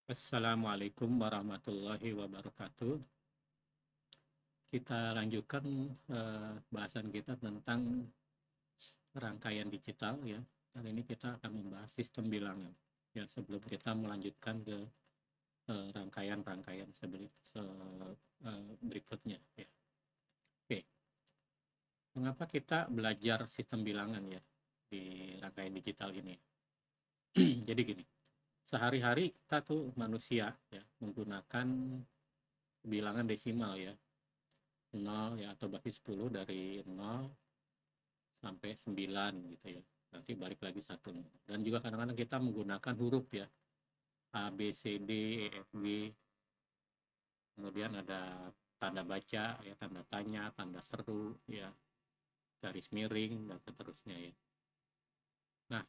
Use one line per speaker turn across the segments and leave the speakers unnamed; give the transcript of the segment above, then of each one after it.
Assalamualaikum warahmatullahi wabarakatuh. Kita lanjutkan bahasan kita tentang rangkaian digital ya. Kali ini kita akan membahas sistem bilangan. Ya, sebelum kita melanjutkan ke rangkaian-rangkaian berikutnya ya. Oke, mengapa kita belajar sistem bilangan ya di rangkaian digital ini? Jadi gini, sehari-hari kita tuh manusia ya menggunakan bilangan desimal ya, 0 ya, atau bagi 10 dari 0 sampai 9 gitu ya. Nanti balik lagi 1. Dan juga kadang-kadang kita menggunakan huruf ya. A, B, C, D, E, F, G. Kemudian ada tanda baca ya, tanda tanya, tanda seru ya, garis miring dan seterusnya ya. Nah,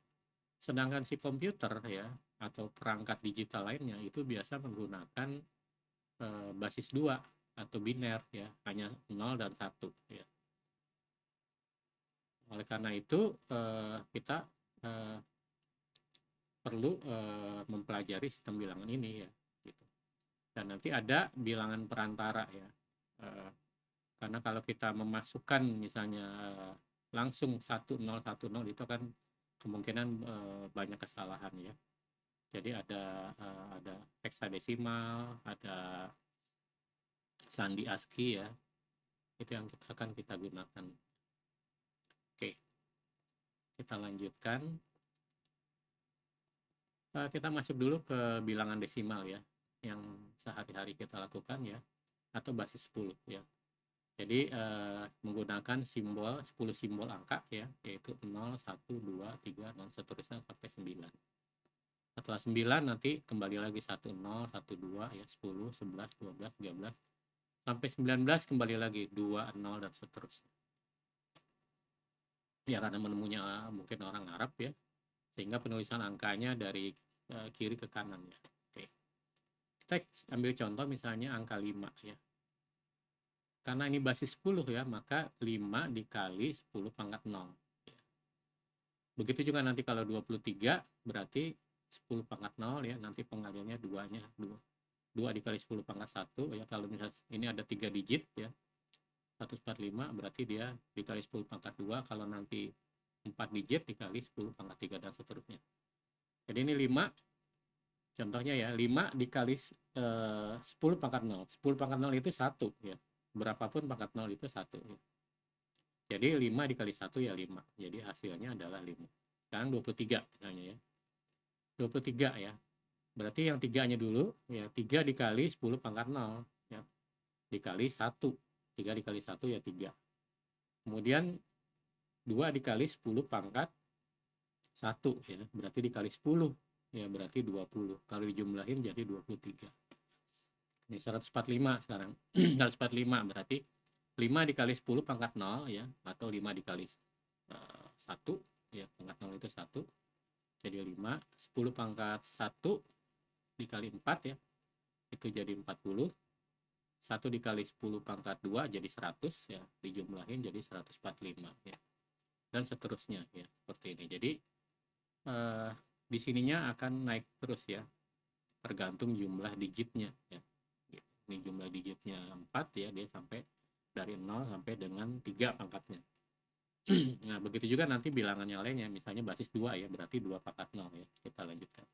sedangkan si komputer ya atau perangkat digital lainnya itu biasa menggunakan basis 2 atau biner ya, hanya 0 dan 1 ya. Oleh karena itu kita perlu mempelajari sistem bilangan ini ya gitu. Dan nanti ada bilangan perantara ya, karena kalau kita memasukkan misalnya langsung 1010 itu kan kemungkinan banyak kesalahan ya. Jadi ada heksadesimal, ada sandi ASCII ya, itu yang akan kita gunakan. Oke, kita lanjutkan. Kita masuk dulu ke bilangan desimal ya, yang sehari-hari kita lakukan ya, atau basis 10 ya. Jadi menggunakan simbol 10 simbol angka ya, yaitu 0, 1, 2, 3, dan seterusnya sampai 9. Setelah 9 nanti kembali lagi 10, 12 ya, 10, 11, 12, 13, sampai 19 kembali lagi 2, 0, dan seterusnya. Ya karena menemunya mungkin orang Arab ya, sehingga penulisan angkanya dari kiri ke kanan ya. Oke. Kita ambil contoh misalnya angka 5 ya. Karena ini basis 10 ya, maka 5 dikali 10 pangkat 0. Begitu juga nanti kalau 23 berarti 10 pangkat 0 ya, nanti pengaliannya 2-nya 2 dikali 10 pangkat 1 ya. Kalau misalnya ini ada 3 digit ya, 145 berarti dia dikali 10 pangkat 2. Kalau nanti 4 digit dikali 10 pangkat 3 dan seterusnya. Jadi ini 5 contohnya ya, 5 dikali 10 pangkat 0. 10 pangkat 0 itu 1 ya. Berapapun pangkat 0 itu 1 ya. Jadi 5 dikali 1 ya 5. Jadi hasilnya adalah 5. Sekarang 23 misalnya ya. 23 ya. Berarti yang 3-nya dulu ya, 3 dikali 10 pangkat 0 ya. Dikali 1. 3 dikali 1 ya 3. Kemudian 2 dikali 10 pangkat 1 ya. Berarti dikali 10 ya, berarti 20. Kalau dijumlahin jadi 23. Ini 145 sekarang. 145 berarti 5 dikali 10 pangkat 0 ya, atau 5 dikali 1 ya, pangkat 0 itu 1. Jadi 5, 10 pangkat 1 dikali 4 ya, itu jadi 40. 1 dikali 10 pangkat 2 jadi 100 ya, dijumlahin jadi 145 ya. Dan seterusnya ya, seperti ini. Jadi di sininya akan naik terus ya, tergantung jumlah digitnya ya. Ini jumlah digitnya 4 ya, dia sampai dari 0 sampai dengan 3 pangkatnya. Nah, begitu juga nanti bilangannya lainnya, misalnya basis 2 ya, berarti 2 pangkat 0 ya. Kita lanjutkan.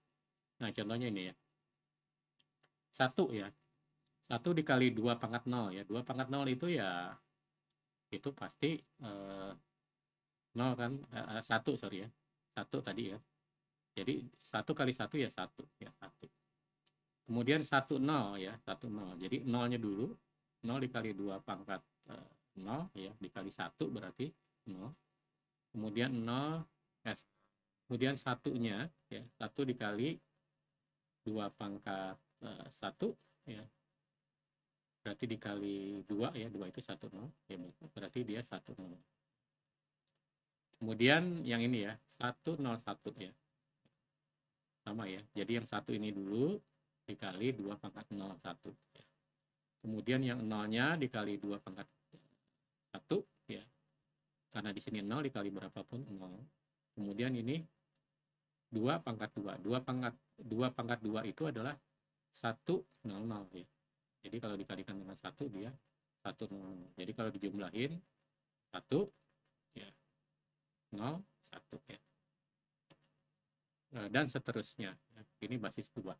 Nah, contohnya ini ya. 1 ya. 1 dikali 2 pangkat 0 ya. 2 pangkat 0 itu ya, itu pasti 0 kan, 1 sorry ya. 1 tadi ya. Jadi 1 kali 1 ya 1 ya, 1. Kemudian 1, 0 ya, 1, 0. Jadi 0-nya dulu, 0 dikali 2 pangkat 0 ya, dikali 1 berarti 0. Kemudian 0, kemudian 1-nya ya, 1 dikali 2 pangkat 1 ya, berarti dikali 2 ya, 2 itu 1, 0 ya, berarti dia 1, 0. Kemudian yang ini ya, 1, 0, 1 ya, sama ya. Jadi yang 1 ini dulu dikali 2 pangkat 0, 1 ya. Kemudian yang 0-nya dikali 2 pangkat 1 ya, karena di sini 0 dikali berapapun 0. Kemudian ini 2 pangkat 2. 2 pangkat 2 itu adalah 100 ya. Jadi kalau dikalikan dengan 1 dia 100. Jadi kalau dijumlahin 1 ya 0 1 ya. Dan seterusnya ya. Ini basis 2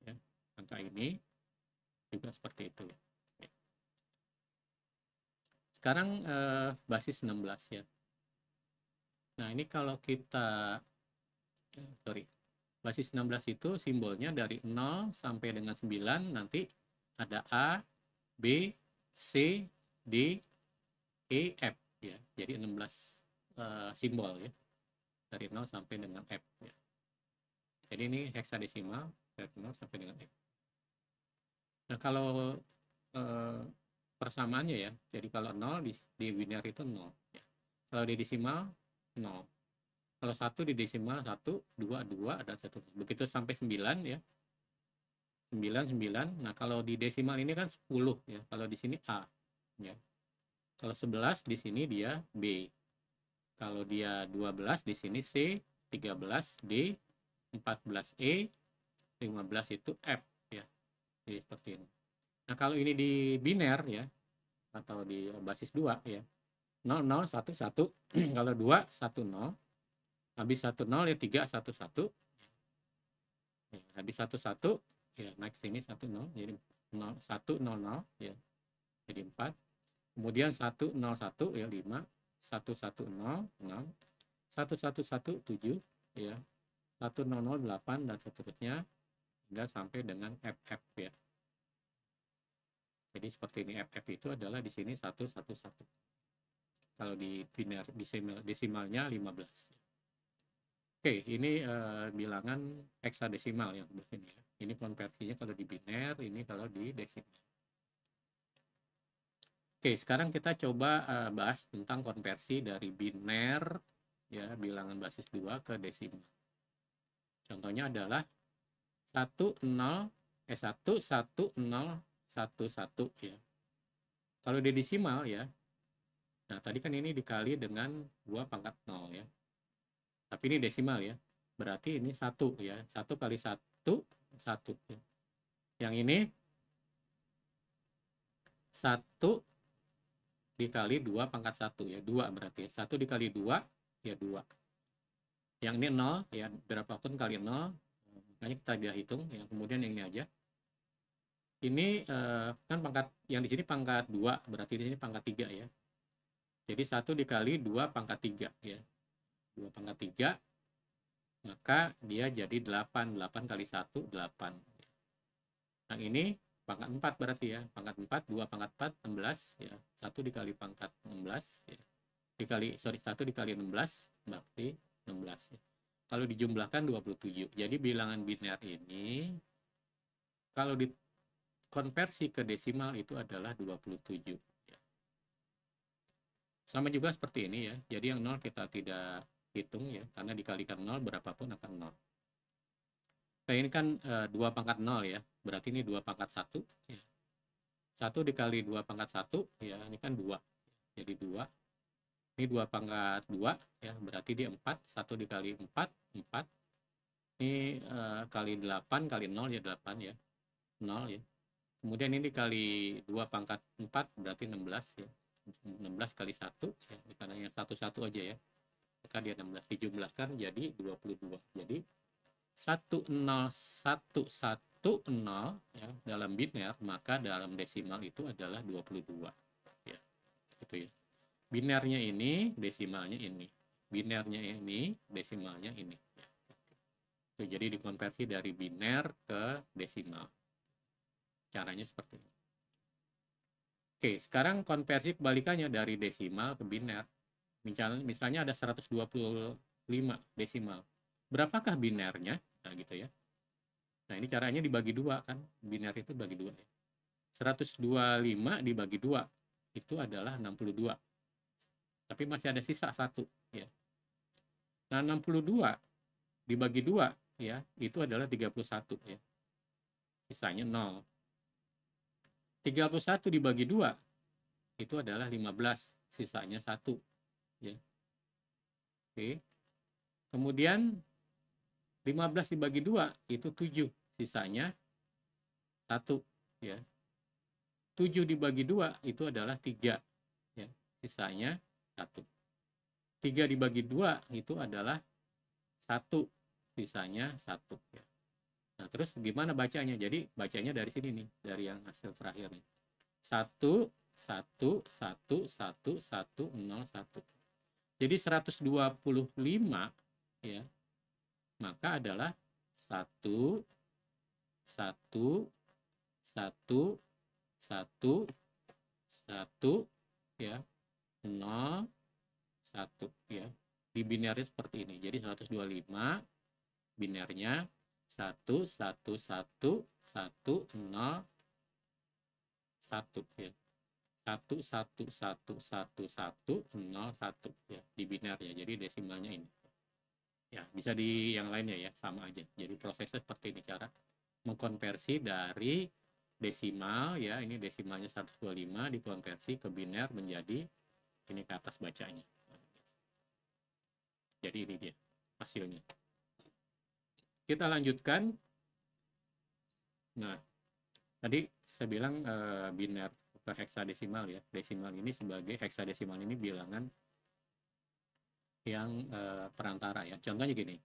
ya. Angka ini juga seperti itu ya. Sekarang basis 16 ya. Nah, ini kalau kita basis 16 itu simbolnya dari 0 sampai dengan 9 nanti ada A, B, C, D, E, F ya. Jadi 16 simbol ya. Dari 0 sampai dengan F ya. Jadi ini heksadesimal dari 0 sampai dengan F. Nah, kalau persamaannya ya, jadi kalau 0 di biner itu 0 ya. Kalau di desimal 0. Kalau 1 di desimal 1, 2, 2, ada 1. Begitu sampai 9 ya. 9, 9. Nah, kalau di desimal ini kan 10 ya. Kalau di sini A ya. Kalau 11 di sini dia B. Kalau dia 12 di sini C, 13 D, 14 E, 15 itu F ya. Jadi seperti ini. Nah, kalau ini di biner ya atau di basis 2 ya. 0 0 1 1. Kalau 2 1 0. Habis 1 0 ya 3 1 1. Ya, habis 1 1 ya naik sini 1 0 jadi 0 1 0 0 ya. Jadi 4. Kemudian 1 0 1 ya 5. 1 1 0 6. 1 1 1 7 ya. 1 0 0 8 dan seterusnya hingga sampai dengan FF ya. Jadi seperti ini FF itu adalah di sini 1 1 1. Kalau di biner desimalnya 15. Oke, ini bilangan heksadesimal yang sebelah sini ya. Ini konversinya kalau di biner, ini kalau di desimal. Oke, sekarang kita coba bahas tentang konversi dari biner ya bilangan basis 2 ke desimal. Contohnya adalah 1 0 1 1 0 1 1 ya. Kalau di desimal ya. Nah, tadi kan ini dikali dengan 2 pangkat 0 ya. Tapi ini desimal ya. Berarti ini 1 ya. 1 kali 1 1 ya. Yang ini 1 dikali 2 pangkat 1 ya. 2 berarti ya. 1 dikali 2 ya 2. Yang ini 0 ya. Berapapun kali 0. Makanya kita tidak hitung. Yang kemudian yang ini aja. Ini kan pangkat yang di sini pangkat 2. Berarti di sini pangkat 3 ya. Jadi 1 dikali 2 pangkat 3 ya. 2 pangkat 3. Maka dia jadi 8. 8 kali 1 8. Yang ini pangkat 4 berarti ya. Pangkat 4, 2 pangkat 4, 16 ya. 1 dikali pangkat 16 ya. 1 dikali 16 berarti 16 ya. Kalau dijumlahkan 27. Jadi bilangan biner ini kalau dikonversi ke desimal itu adalah 27 ya. Sama juga seperti ini ya. Jadi yang 0 kita tidak hitung ya karena dikalikan 0 berapapun akan 0. Nah, ini kan 2 pangkat 0 ya. Berarti ini 2 pangkat 1 ya. 1 dikali 2 pangkat 1 ya, ini kan 2. Jadi 2. Ini 2 pangkat 2 ya, berarti dia 4. 1 dikali 4 4. Ini kali 8 kali 0 ya 8 ya. 0 ya. Kemudian ini dikali 2 pangkat 4 berarti 16 ya. 16 kali 1 ya, karena yang 1 1 aja ya. Maka dia 16 dijumlahkan jadi 22. Jadi 10110 ya dalam biner, maka dalam desimal itu adalah 22 ya. Gitu ya. Binernya ini, desimalnya ini. Binernya ini, desimalnya ini. Jadi dikonversi dari biner ke desimal. Caranya seperti ini. Oke, sekarang konversi kebalikannya dari desimal ke biner. Misalnya ada 125 desimal. Berapakah binernya? Nah, gitu ya. Nah, ini caranya dibagi 2 kan. Biner itu bagi 2 ya. 125 dibagi 2 itu adalah 62. Tapi masih ada sisa 1 ya. Nah, 62 dibagi 2 ya, itu adalah 31 ya. Sisanya 0. 31 dibagi 2 itu adalah 15, sisanya 1 ya. Oke. Kemudian 15 dibagi 2 itu 7, sisanya 1 ya. 7 dibagi 2 itu adalah 3 ya. Sisanya 1. 3 dibagi 2 itu adalah 1. Sisanya 1 ya. Nah, terus gimana bacanya? Jadi bacanya dari sini nih, dari yang hasil terakhir nih. 1 1 1 1 1 0 1. Jadi 125 ya, maka adalah 1 1 1 1 1 ya, 0 1 ya. Di binernya seperti ini. Jadi 125 binernya 1 1 1 1 0 1 ya. 1 1 1 1 1 0 1 ya di binernya. Jadi desimalnya ini. Ya, bisa di yang lainnya ya, sama aja. Jadi prosesnya seperti ini, cara mengkonversi dari desimal ya, ini desimalnya 125 dikonversi ke biner menjadi ini ke atas bacanya. Jadi ini dia hasilnya. Kita lanjutkan. Nah, tadi saya bilang biner ke heksadesimal ya. Desimal ini sebagai heksadesimal ini bilangan yang perantara ya. Contohnya gini.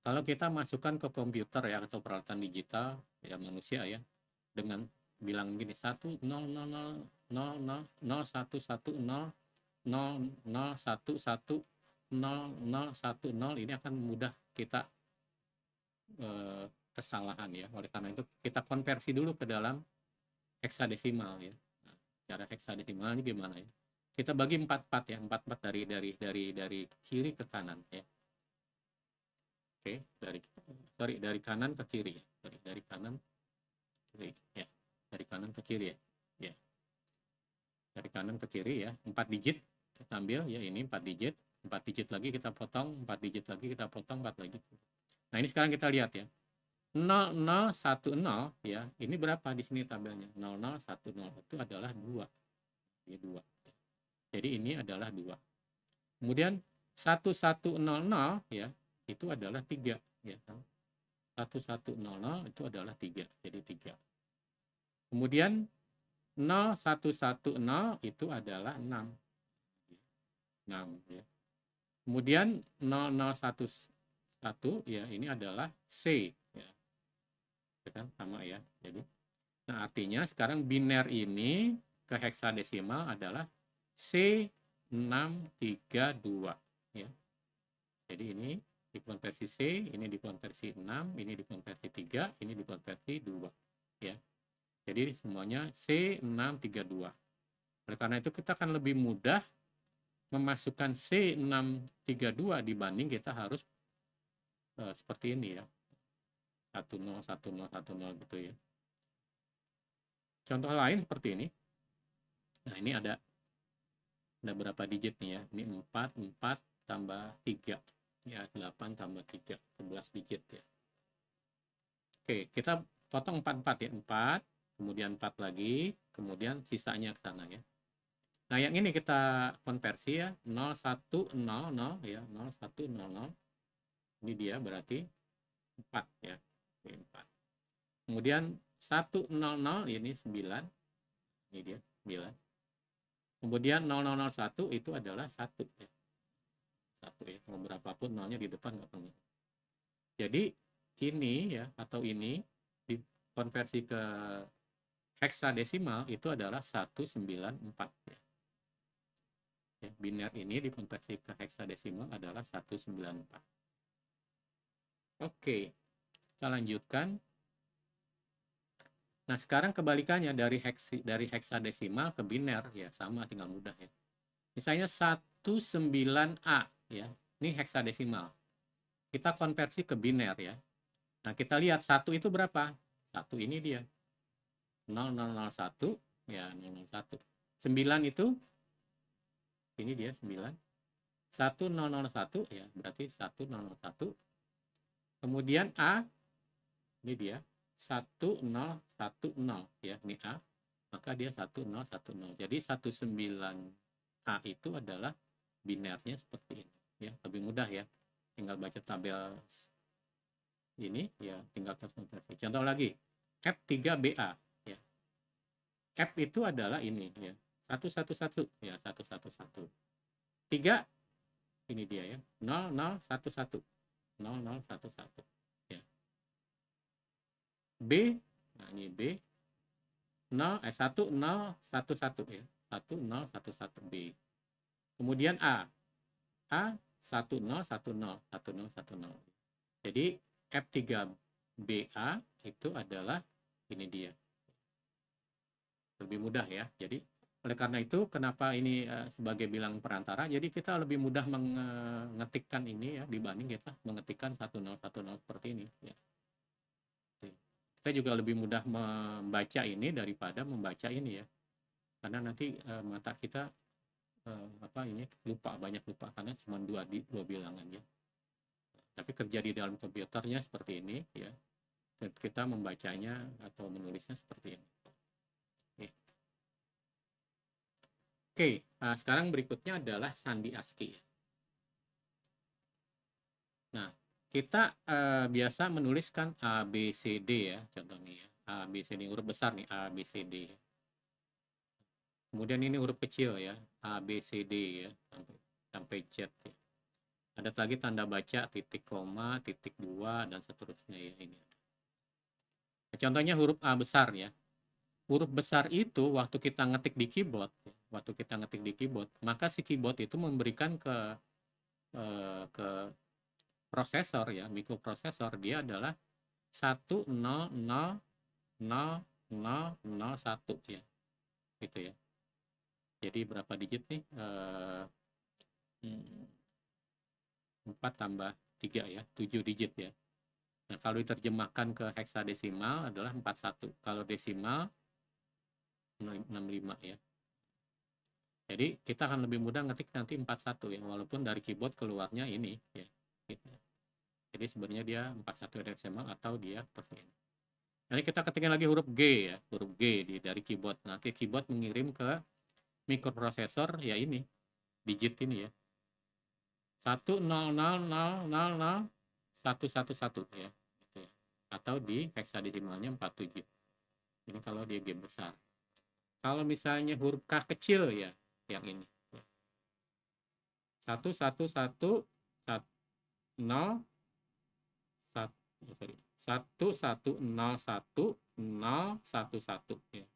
Kalau kita masukkan ke komputer ya atau peralatan digital ya manusia ya dengan bilang gini 1 0 0 0 0 0 0 1 1 0 0 0 1 1 0 0 1 0 ini akan mudah kita kesalahan ya. Oleh karena itu kita konversi dulu ke dalam heksadesimal ya. Nah, cara heksadesimal ini gimana ya? Kita bagi 4 ya, 4 dari kiri ke kanan ya. Oke, dari kanan ke kiri ya. Dari kanan ke kiri ya. Dari kanan ke kiri ya. Ya. Dari kanan ke kiri ya. 4 digit kita ambil ya, ini 4 digit. 4 digit lagi kita potong, 4 digit lagi kita potong, 4 lagi. Nah, ini sekarang kita lihat ya. 0010 ya. Ini berapa di sini tabelnya? 0010 itu adalah 2. Ya, 2. Jadi ini adalah 2. Kemudian 1100 ya, itu adalah 3 ya. 1100 itu adalah 3. Jadi 3. Kemudian 0110 itu adalah 6. 6 ya. Kemudian 0011 ya, ini adalah C ya. Itu kan sama ya. Jadi nah, artinya sekarang biner ini ke heksadesimal adalah C632 ya. Jadi ini dikonversi C, ini dikonversi 6, ini dikonversi 3, ini dikonversi 2 ya. Jadi semuanya C632. Oleh karena itu kita akan lebih mudah memasukkan C632 dibanding kita harus seperti ini ya. 10 10 10 gitu ya. Contoh lain seperti ini. Nah, ini ada berapa digit nih ya? Ini 4 tambah 3. Ya, 8 tambah 3, 11 digit ya. Oke, kita potong 4 ya. 4, kemudian 4 lagi, kemudian sisanya ke sana ya. Nah, yang ini kita konversi ya, 0100 ya, 0100. Ini dia berarti 4 ya. Oke, 4. Kemudian 100 ini 9. Ini dia 9. Kemudian 0001 itu adalah 1 ya. 1 ya. Mau berapapun nolnya di depan nggak perlu. Jadi ini ya atau ini dikonversi ke heksadesimal itu adalah 194 ya. Ya, biner ini dikonversi ke heksadesimal adalah 194. Oke, kita lanjutkan. Nah, sekarang kebalikannya dari heksadesimal ke biner ya, sama tinggal mudah ya. Misalnya 19A ya. Ini heksadesimal. Kita konversi ke biner ya. Nah, kita lihat 1 itu berapa? 1 ini dia. 0001 ya 001. 9 itu ini dia 9. 1001 ya, berarti 1001. Kemudian A ini dia 1010 ya, ini A. Maka dia 1010. Jadi 19A itu adalah binernya seperti ini ya, lebih mudah ya. Tinggal baca tabel ini ya, tinggal konversi. Contoh lagi. F3BA ya. F itu adalah ini ya. 111 ya, 111. 3 ini dia ya. 0011. 0011 ya. B, nah ini B 1011 ya. 1011 B. Kemudian A 1010. Jadi F3BA itu adalah ini dia. Lebih mudah ya. Jadi oleh karena itu kenapa ini sebagai bilang perantara, jadi kita lebih mudah mengetikkan ini ya dibanding kita mengetikkan 1010 seperti ini ya. Kita juga lebih mudah membaca ini daripada membaca ini ya. Karena nanti mata kita banyak lupa karena cuma dua bilangan ya. Tapi kerja di dalam komputernya seperti ini ya. Kita membacanya atau menulisnya seperti ini. Oke, sekarang berikutnya adalah sandi ASCII. Nah, kita biasa menuliskan A, B, C, D ya, contohnya ya. A, B, C, D, huruf besar nih, A, B, C, D. Kemudian ini huruf kecil ya, A, B, C, D ya, sampai Z ya. Ada lagi tanda baca, titik, koma, titik 2, dan seterusnya ya ini. Contohnya huruf A besar ya. Huruf besar itu waktu kita ngetik di keyboard, maka si keyboard itu memberikan ke prosesor ya, mikroprosesor, dia adalah 1000001 ya. Gitu ya. Jadi berapa digit nih? 4 tambah 3 ya, 7 digit ya. Nah, kalau diterjemahkan ke heksadesimal adalah 41. Kalau desimal 65 ya. Jadi kita akan lebih mudah ngetik nanti 41 ya, walaupun dari keyboard keluarnya ini ya. Gitu. Jadi sebenarnya dia 41 desimal atau dia seperti ini. Nanti kita ketikkan lagi huruf G ya, huruf G dari keyboard. Nanti keyboard mengirim ke mikroprosesor ya ini, digit ini ya. 100000111 ya. Gitu ya. Atau di heksadesimalnya 47. Ini kalau dia G besar. Kalau misalnya huruf K kecil ya, yang ini. 11110 1101011 ya.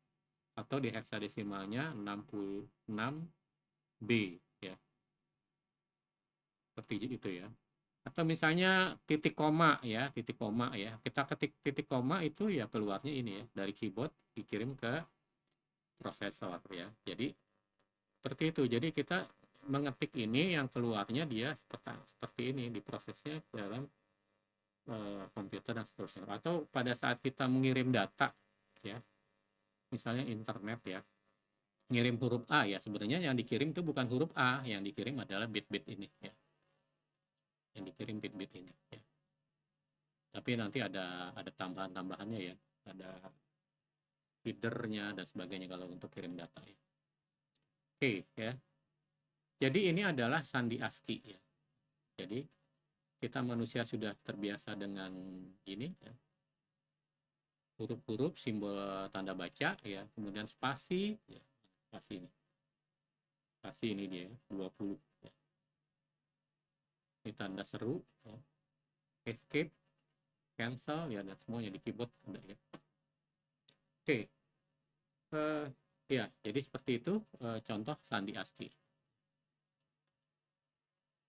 Atau di heksadesimalnya 66B ya. Seperti itu ya. Atau misalnya titik koma ya, kita ketik titik koma itu ya keluarnya ini ya, dari keyboard dikirim ke prosesor ya. Jadi seperti itu. Jadi kita mengetik ini yang keluarnya dia seperti ini, diprosesnya dalam komputer dan seterusnya. Atau pada saat kita mengirim data ya, misalnya internet ya, ngirim huruf A ya, sebenarnya yang dikirim itu bukan huruf A, yang dikirim adalah bit-bit ini ya. Yang dikirim bit-bit ini ya. Tapi nanti ada tambahan-tambahannya ya, ada feedernya dan sebagainya kalau untuk kirim data ya. Oke ya. Jadi ini adalah sandi ASCII ya. Jadi kita manusia sudah terbiasa dengan ini ya. Huruf-huruf, simbol tanda baca ya, kemudian spasi ya, spasi ini. Spasi ini dia 20 ya. Ini tanda seru ya. Escape, cancel ya, dan semuanya di keyboard ada ya. Oke. Ya, jadi seperti itu contoh sandi ASCII.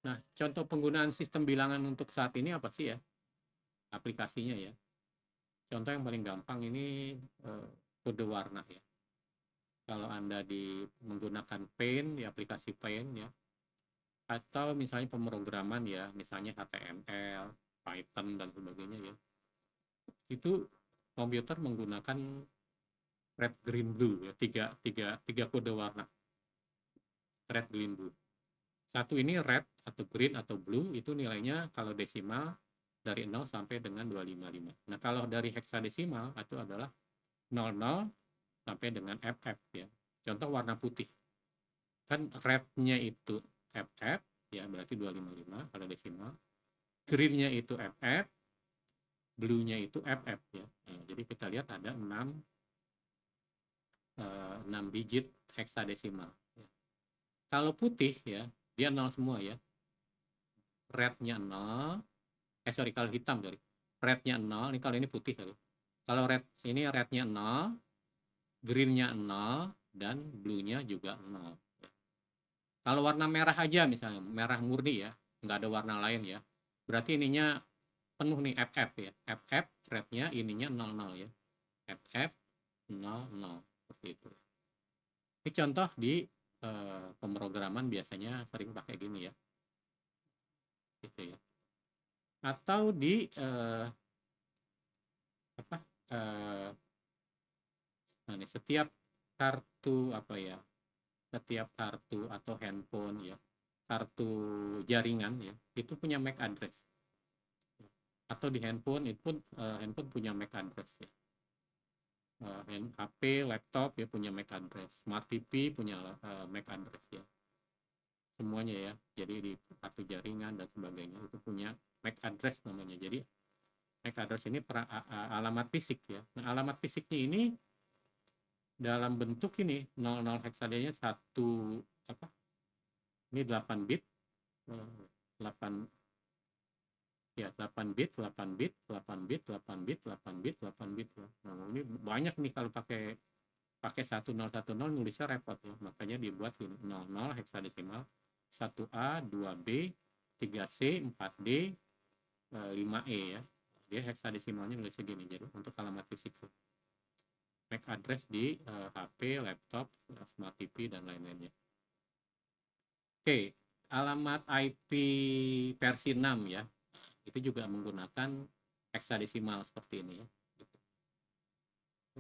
Nah, contoh penggunaan sistem bilangan untuk saat ini apa sih ya? Aplikasinya ya. Contoh yang paling gampang ini kode warna ya. Kalau Anda menggunakan Paint, di aplikasi Paint ya. Atau misalnya pemrograman ya, misalnya HTML, Python, dan sebagainya ya. Itu komputer menggunakan red, green, blue ya. Tiga kode warna. Red, green, blue. Satu ini red atau green atau blue, itu nilainya kalau desimal dari 0 sampai dengan 255. Nah, kalau dari heksadesimal itu adalah 00 sampai dengan FF ya. Contoh warna putih. Kan red-nya itu FF ya, berarti 255 kalau desimal. Green-nya itu FF, blue-nya itu FF ya. Nah, jadi kita lihat lihat ada 6 digit heksadesimal. Kalau putih ya, dia 0 semua ya. Red-nya 0, sorry, kalau hitam, sorry. Red-nya 0, ini kalau ini putih. Sorry. Kalau ini red-nya 0, green-nya 0, dan blue-nya juga 0. Kalau warna merah aja misalnya, merah murni ya, nggak ada warna lain ya, berarti ininya penuh nih FF ya. FF, red-nya ininya 00 ya. FF 00, seperti itu. Ini contoh di pemrograman biasanya sering pakai gini ya. Gitu ya. Atau di setiap kartu setiap kartu atau handphone ya, kartu jaringan ya, itu punya MAC address. Atau di handphone itu pun handphone punya MAC address ya. HP, laptop ya punya MAC address, smart TV punya MAC address ya. Semuanya ya. Jadi di kartu jaringan dan sebagainya itu punya MAC address namanya. Jadi MAC address ini alamat fisik ya. Nah, alamat fisiknya ini dalam bentuk ini 00 heksadenya satu ini 8 bit 8 ya 8 bit 8 bit 8 bit 8 bit 8 bit 8 bit ya. Nah, ini banyak nih kalau pakai 1010 nulisnya repot ya. Makanya dibuat 00 heksadesimal 1A, 2B, 3C, 4D, 5E ya. Dia heksadesimalnya nulisnya gini. Jadi untuk alamat fisik MAC address di HP, laptop, smart TV, dan lain-lainnya. Oke, alamat IP versi 6 ya. Itu juga menggunakan heksadesimal seperti ini ya.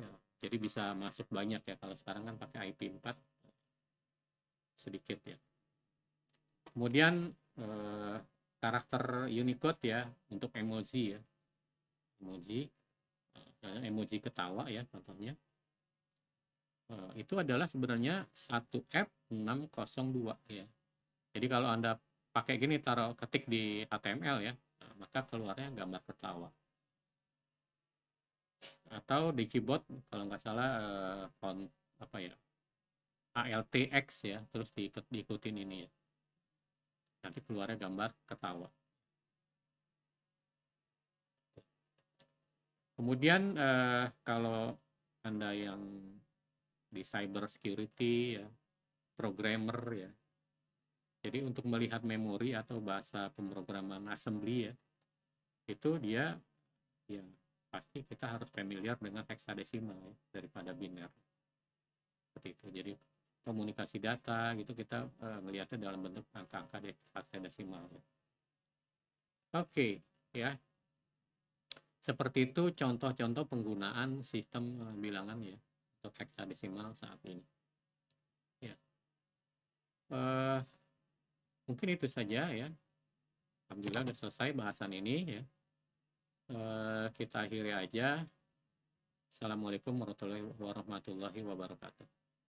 Ya, jadi bisa masuk banyak ya. Kalau sekarang kan pakai IP 4 sedikit ya. Kemudian karakter Unicode ya untuk emoji ya. Emoji ketawa ya contohnya. Itu adalah sebenarnya 1F602 ya. Jadi kalau Anda pakai gini ketik di HTML ya, maka keluarnya gambar ketawa. Atau di keyboard kalau nggak salah ALTX ya, terus diikutin ini ya. Nanti keluarnya gambar ketawa. Kemudian kalau Anda yang di cyber security ya, programmer ya. Jadi untuk melihat memori atau bahasa pemrograman assembly ya, itu dia ya pasti kita harus familiar dengan heksadesimal ya, daripada biner. Seperti itu. Jadi komunikasi data gitu kita melihatnya dalam bentuk angka-angka heksadesimal ya. Oke, ya. Seperti itu contoh-contoh penggunaan sistem bilangan ya untuk heksadesimal saat ini. Ya. Mungkin itu saja ya. Alhamdulillah sudah selesai bahasan ini ya. Kita akhiri aja. Assalamualaikum warahmatullahi wabarakatuh.